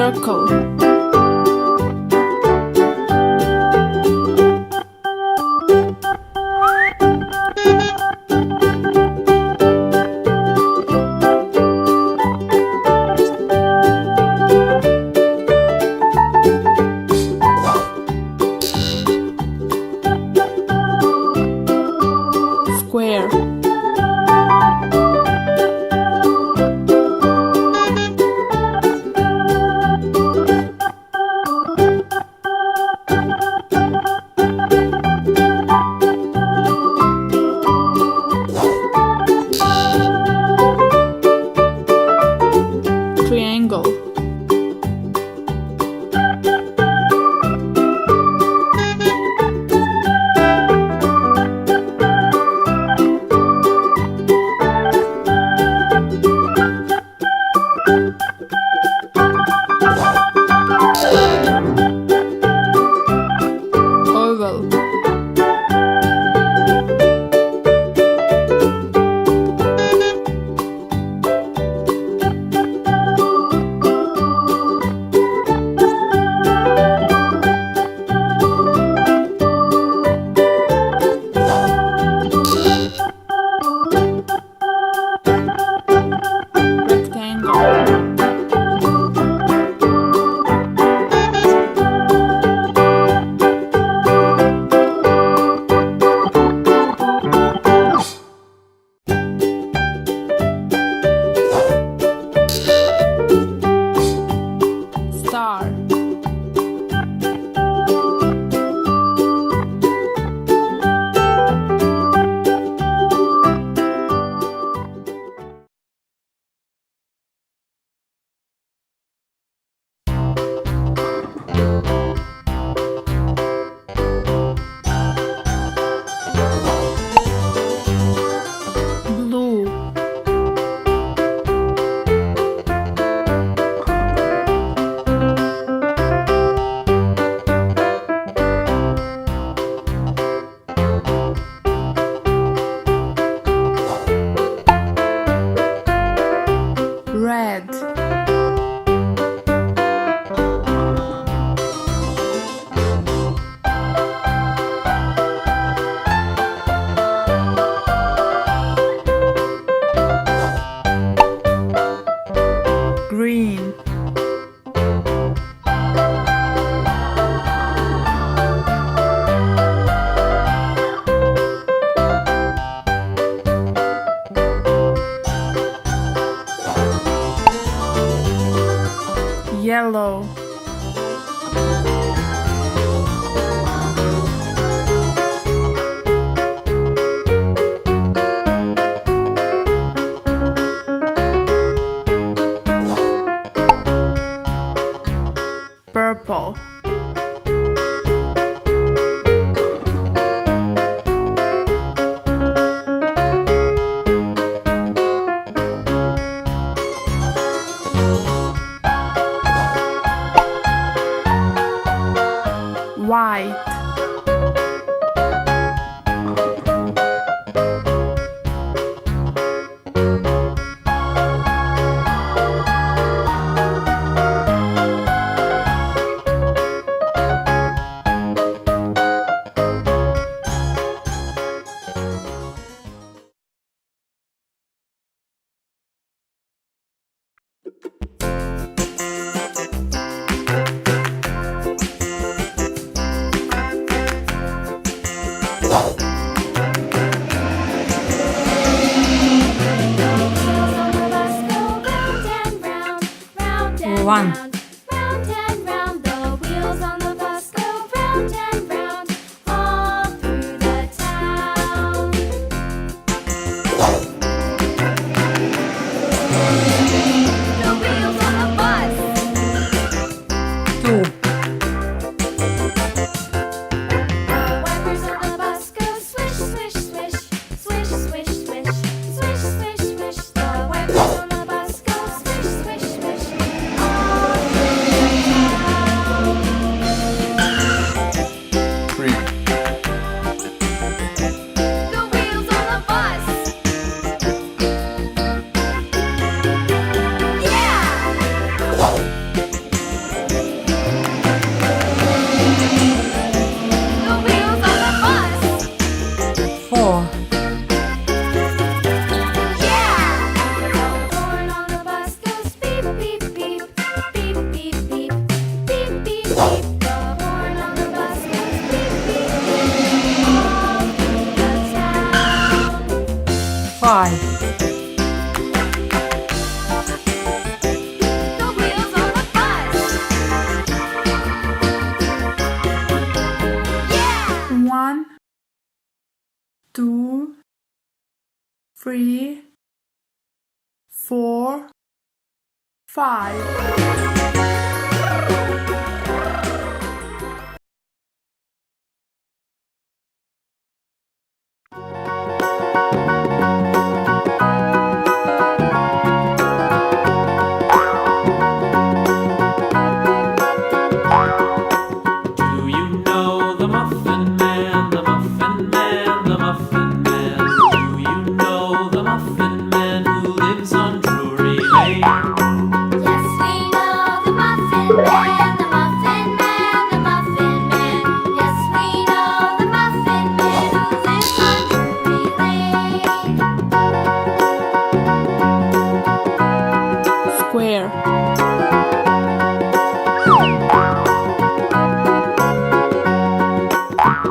circle, square, triangle, oval, rectangle, star, blue, red, green, yellow, purple, white, 5. The wheels on the bus. Yeah! 1, 2, 3, 4, 5. Do you know the Muffin Man, the Muffin Man, the Muffin Man? Do you know the Muffin Man who lives on Drury Lane? Yes, we know the Muffin Man, the Muffin Man, the Muffin Man. Yes, we know the Muffin Man who lives on Drury Lane. Square.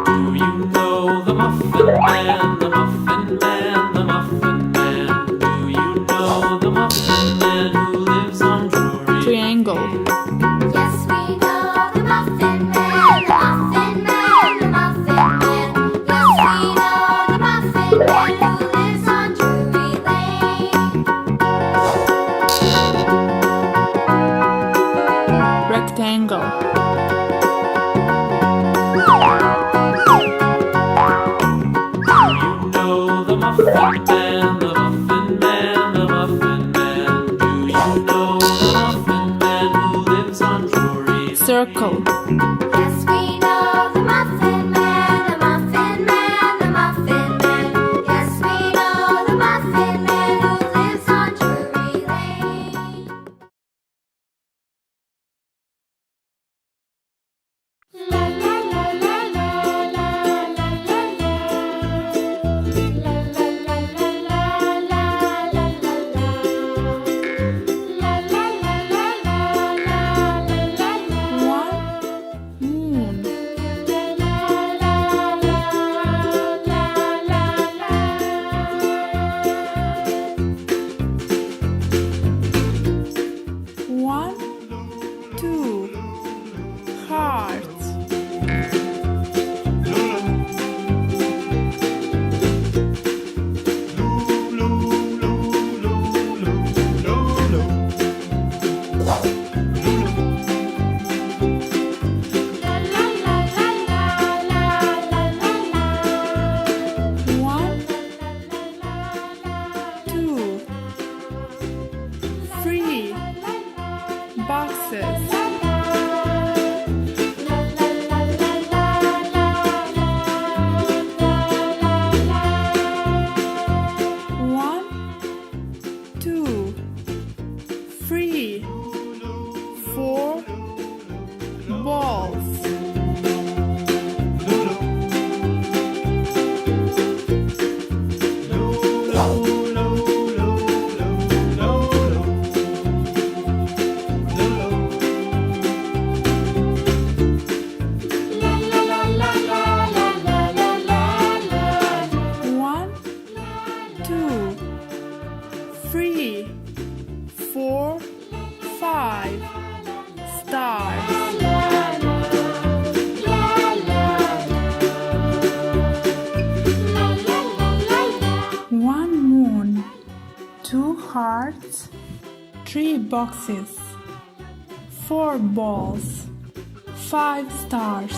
Do you know the Muffin Man, the Muffin Man, the Muffin Man? Do you know the Muffin Man who lives on Drury? Triangle. Yes, we know the Muffin Man, the Muffin Man, the Muffin Man. Yes, we know the Muffin Man who lives on Drury Lane. Rectangle. Do you know the Muffin Man, the Muffin Man, the Muffin Man? Do you know the Muffin Man who lives on Drury? Circle. Yes, we know the Muffin Man, the Muffin Man, the Muffin Man. Yes, we know the Muffin Man who lives on Drury Lane. La la la la la la la la la. La la la la la la la la la. La la la la la la la la la. 1. Moon. La la la la la la la. 1, 2. Heart. 1, 2, 3. Boxes. 1, 2, 3, 4. Balls. 1, 2, 3, 4, 5. Stars. One moon, 2 hearts, 3 boxes, 4 balls, 5 stars.